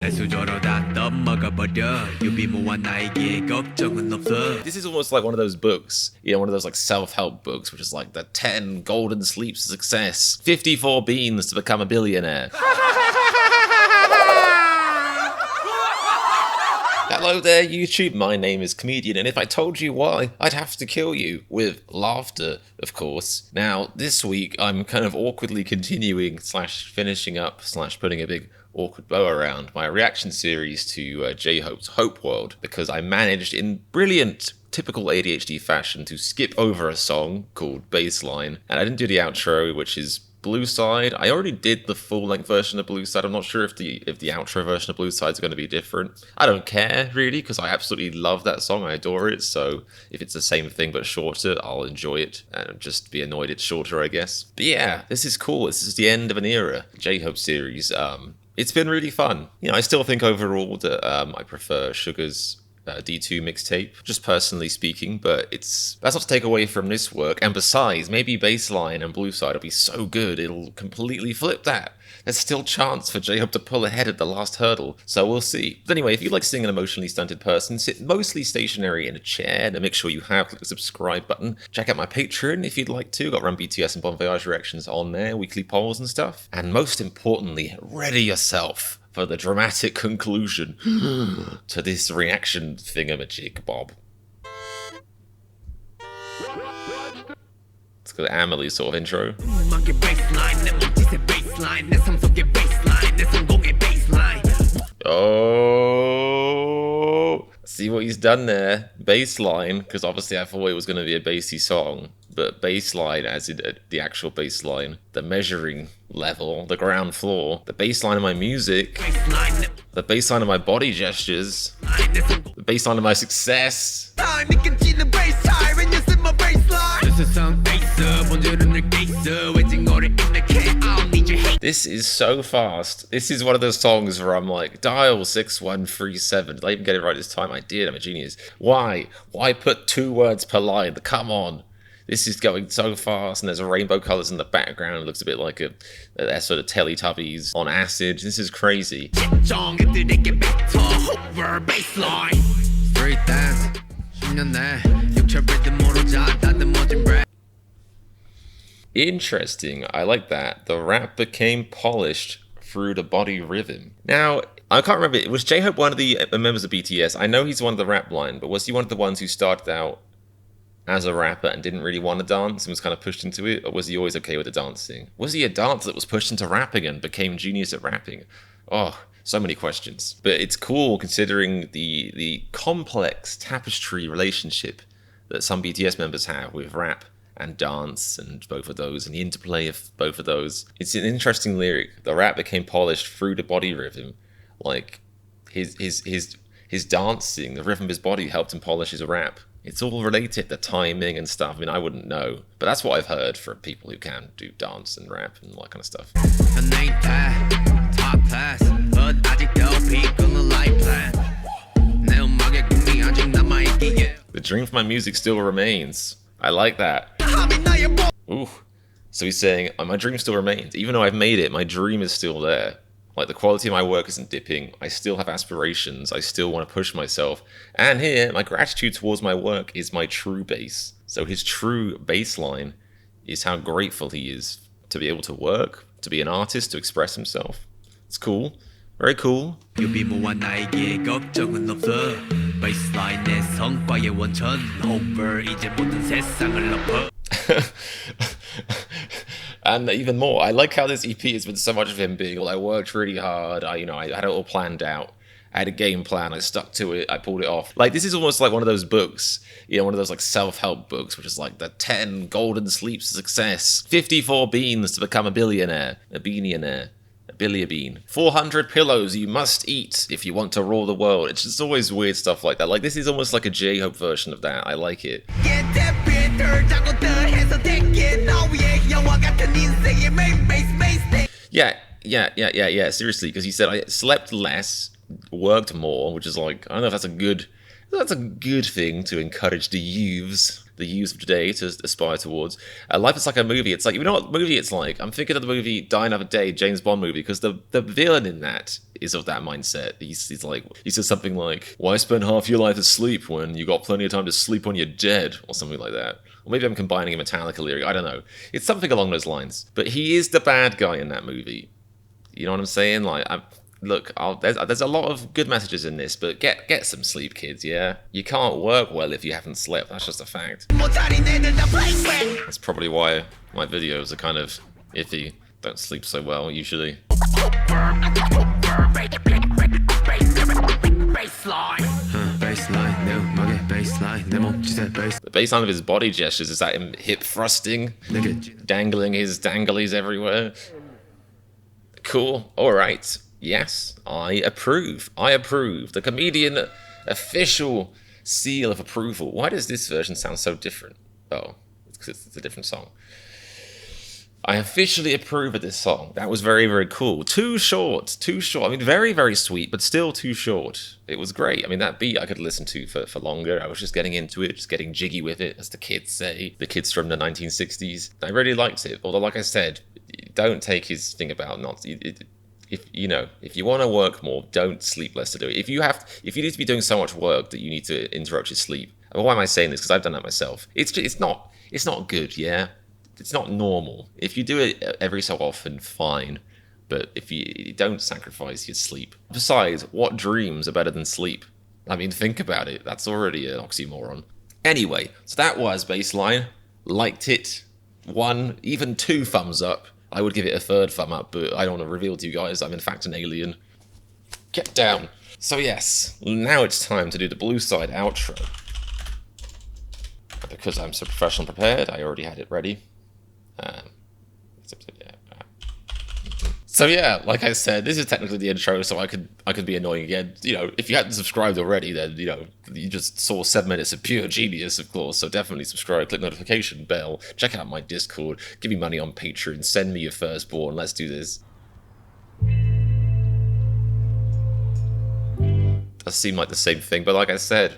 This is almost like one of those books, one of those like self-help books, which is like the 10 golden sleeps to success, 54 beans to become a billionaire. Hello there, YouTube. My name is Comedian, and if I told you why, I'd have to kill you. With laughter, of course. Now, this week, I'm kind of awkwardly continuing / finishing up / putting a big awkward bow around my reaction series to J-Hope's Hope World, because I managed, in brilliant, typical ADHD fashion, to skip over a song called Baseline, and I didn't do the outro, which is Blue Side. I already did the full-length version of Blue Side. I'm not sure if the outro version of Blue Side is going to be different. I don't care, really, because I absolutely love that song. I adore it, so if it's the same thing but shorter, I'll enjoy it and just be annoyed it's shorter, I guess. But yeah, this is cool. This is the end of an era. J-Hope series. It's been really fun. I still think overall that I prefer Sugar's D2 mixtape, just personally speaking, but that's not to take away from this work. And besides, maybe Baseline and Blue Side will be so good it'll completely flip that. There's still chance for J-Hope to pull ahead at the last hurdle, so we'll see. But anyway, if you like seeing an emotionally stunted person sit mostly stationary in a chair, then make sure you have clicked the subscribe button. Check out my Patreon if you'd like to. Got Run BTS and Bon Voyage reactions on there, weekly polls and stuff. And most importantly, ready yourself for the dramatic conclusion to this reaction thingamajig, Bob. Let's go to Amelie's sort of intro. Oh, see what he's done there. Baseline, because obviously I thought it was going to be a bassy song, but baseline, as in the actual baseline, the measuring level, the ground floor, the baseline of my music, the baseline of my body gestures, the baseline of my success. This is so fast. This is one of those songs where I'm like, dial 6137. Did I even get it right this time? I did. I'm a genius. Why? Why put 2 words per line? Come on. This is going so fast, and there's rainbow colors in the background. It looks a bit like a sort of Teletubbies on acid. This is crazy. Interesting. I like that. The rap became polished through the body rhythm. Now, I can't remember. Was J-Hope one of the members of BTS? I know he's one of the rap line, but was he one of the ones who started out as a rapper and didn't really want to dance and was kind of pushed into it? Or was he always okay with the dancing? Was he a dancer that was pushed into rapping and became genius at rapping? Oh, so many questions. But it's cool considering the complex tapestry relationship that some BTS members have with rap and dance, and both of those, and the interplay of both of those. It's an interesting lyric. The rap became polished through the body rhythm. Like, his dancing, the rhythm of his body helped him polish his rap. It's all related, the timing and stuff. I mean, I wouldn't know, but that's what I've heard from people who can do dance and rap and all that kind of stuff. The dream for my music still remains. I like that. Ooh. So he's saying, my dream still remains. Even though I've made it, my dream is still there. Like, the quality of my work isn't dipping. I still have aspirations. I still want to push myself. And here, my gratitude towards my work is my true base. So his true baseline is how grateful he is to be able to work, to be an artist, to express himself. It's cool. Very cool. And even more, I like how this EP has been so much of him being, well, I worked really hard, I had it all planned out. I had a game plan, I stuck to it, I pulled it off. Like, this is almost like one of those books, one of those like self-help books, which is like the 10 golden sleeps to success, 54 beans to become a billionaire, a beanionaire. Billy Bean. 400 pillows you must eat if you want to rule the world. It's just always weird stuff like that. Like, this is almost like a J-Hope version of that. I like it. Yeah. Seriously, because he said I slept less, worked more, which is like, I don't know if that's a good That's a good thing to encourage the youths of today to aspire towards. Life is like a movie. It's like, you know what movie it's like? I'm thinking of the movie Die Another Day, James Bond movie, because the villain in that is of that mindset. He's like, he says something like, why spend half your life asleep when you got plenty of time to sleep when you're dead, or something like that. Or maybe I'm combining a Metallica lyric, I don't know. It's something along those lines. But he is the bad guy in that movie. You know what I'm saying? Like, look, there's a lot of good messages in this, but get some sleep, kids, yeah? You can't work well if you haven't slept, that's just a fact. That's probably why my videos are kind of iffy. Don't sleep so well, usually. The baseline of his body gestures is that him hip thrusting, dangling his danglies everywhere. Cool, alright. Yes, I approve. I approve. The Comedian official seal of approval. Why does this version sound so different? Oh, it's because it's a different song. I officially approve of this song. That was very, very cool. Too short. I mean, very, very sweet, but still too short. It was great. I mean, that beat I could listen to for longer. I was just getting into it, just getting jiggy with it, as the kids say. The kids from the 1960s. I really liked it. Although, like I said, don't take his thing about not... If you want to work more, don't sleep less to do it. If you need to be doing so much work that you need to interrupt your sleep. Why am I saying this? Because I've done that myself. It's not good, yeah? It's not normal. If you do it every so often, fine. But if you don't sacrifice your sleep. Besides, what dreams are better than sleep? I mean, think about it. That's already an oxymoron. Anyway, so that was Baseline. Liked it. 1, even 2 thumbs up. I would give it a 3rd thumb up, but I don't want to reveal to you guys I'm in fact an alien. Get down. So yes, now it's time to do the blue side outro. Because I'm so professional and prepared, I already had it ready. So yeah, like I said, this is technically the intro, so I could be annoying again. You know, if you hadn't subscribed already, then, you know, you just saw 7 minutes of pure genius, of course, so definitely subscribe, click notification bell, check out my Discord, give me money on Patreon, send me your firstborn, let's do this. Does seem like the same thing, but like I said,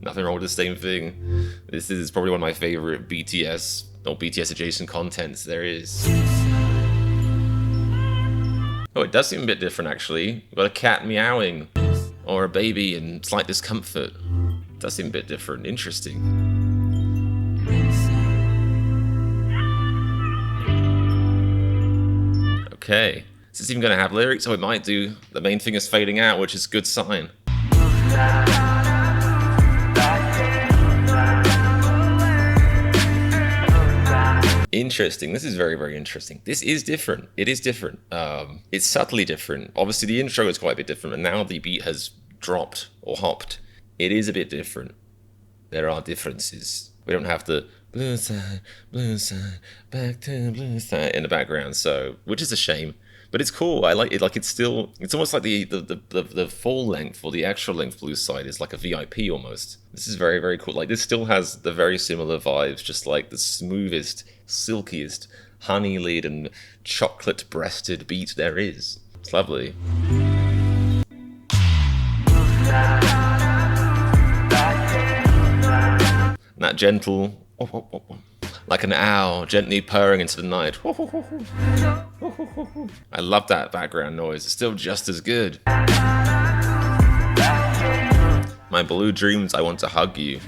nothing wrong with the same thing. This is probably one of my favorite BTS or BTS adjacent contents there is. Oh, it does seem a bit different, actually. We've got a cat meowing, or a baby in slight discomfort. It does seem a bit different. Interesting. Okay. Is this even going to have lyrics? Oh, it might do. The main thing is fading out, which is a good sign. Interesting. This is very, very interesting. This is different. It is different. It's subtly different. Obviously, the intro is quite a bit different, and now the beat has dropped or hopped. It is a bit different. There are differences. We don't have the blue side, back to blue side in the background, so which is a shame. But it's cool. I like it. Like it's almost like the full length or the extra length blue side is like a VIP almost. This is very, very cool. Like this still has the very similar vibes, just like the smoothest, silkiest, honey-laden, chocolate-breasted beat there is. It's lovely. And that gentle, like an owl gently purring into the night. I love that background noise. It's still just as good. My blue dreams, I want to hug you.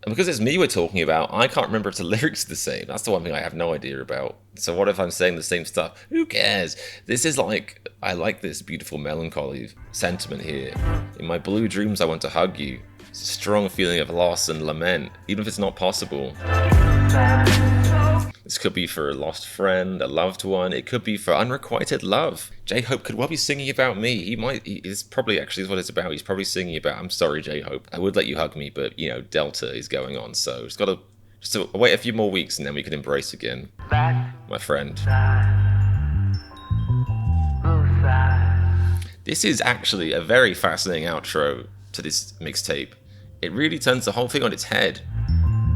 And because it's me we're talking about, I can't remember if the lyrics are the same. That's the one thing I have no idea about. So what if I'm saying the same stuff? Who cares? This is like, I like this beautiful melancholy sentiment here. In my blue dreams, I want to hug you. It's a strong feeling of loss and lament, even if it's not possible. This could be for a lost friend, a loved one. It could be for unrequited love. J-Hope could well be singing about me. It's probably actually what it's about. He's probably singing about, I'm sorry, J-Hope. I would let you hug me, but, you know, Delta is going on. So it's got to just wait a few more weeks and then we can embrace again. My friend. This is actually a very fascinating outro to this mixtape. It really turns the whole thing on its head.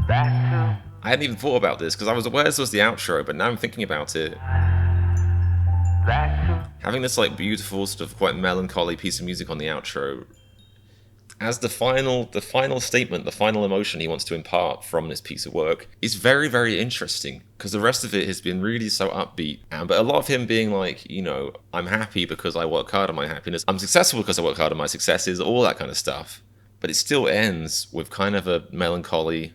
I hadn't even thought about this because I was aware this was the outro, but now I'm thinking about it. Having this like beautiful sort of quite melancholy piece of music on the outro as the final statement, the final emotion he wants to impart from this piece of work is very, very interesting, because the rest of it has been really so upbeat. But a lot of him being like, I'm happy because I work hard on my happiness, I'm successful because I work hard on my successes, all that kind of stuff. But it still ends with kind of a melancholy,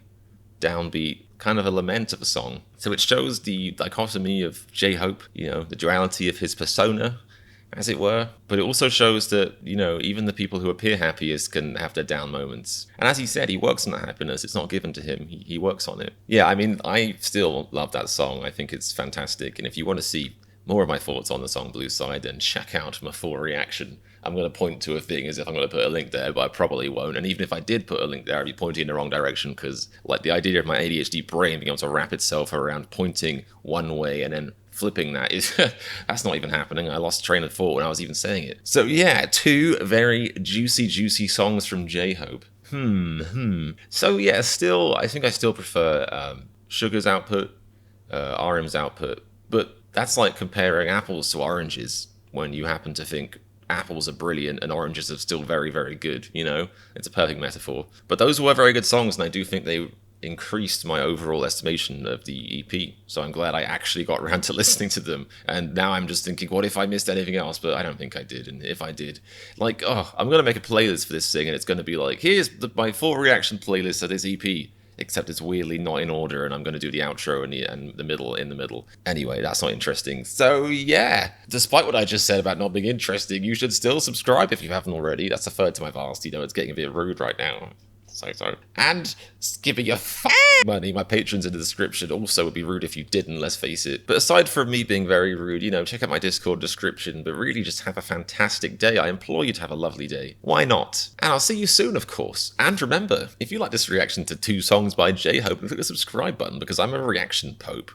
downbeat, kind of a lament of a song. So it shows the dichotomy of J-Hope, the duality of his persona, as it were. But it also shows that, even the people who appear happiest can have their down moments. And as he said, he works on that happiness. It's not given to him. He works on it. Yeah, I mean, I still love that song. I think it's fantastic. And if you want to see more of my thoughts on the song Blue Side, then check out my full reaction. I'm going to point to a thing as if I'm going to put a link there, but I probably won't. And even if I did put a link there, I'd be pointing in the wrong direction, because the idea of my ADHD brain being able to wrap itself around pointing one way and then flipping that is that's not even happening. I lost train of thought when I was even saying it. So yeah, 2 very juicy songs from J-Hope. So yeah, I think I still prefer Sugar's output, RM's output, but that's like comparing apples to oranges when you happen to think apples are brilliant and oranges are still very, very good, It's a perfect metaphor. But those were very good songs, and I do think they increased my overall estimation of the EP. So I'm glad I actually got around to listening to them. And now I'm just thinking, what if I missed anything else? But I don't think I did. And if I did, I'm going to make a playlist for this thing, and it's going to be like, here's my full reaction playlist of this EP. Except it's weirdly not in order, and I'm going to do the outro and the middle in the middle. Anyway, that's not interesting. So yeah, despite what I just said about not being interesting, you should still subscribe if you haven't already. That's a third to my vast. It's getting a bit rude right now. So. And giving your money, my patrons in the description. Also would be rude if you didn't, let's face it. But aside from me being very rude, check out my Discord description. But really just have a fantastic day. I implore you to have a lovely day. Why not? And I'll see you soon, of course. And remember, if you like this reaction to 2 songs by J-Hope, click the subscribe button, because I'm a reaction pope.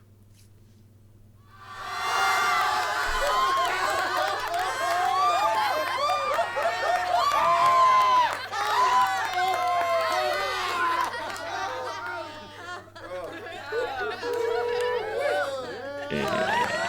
Yeah.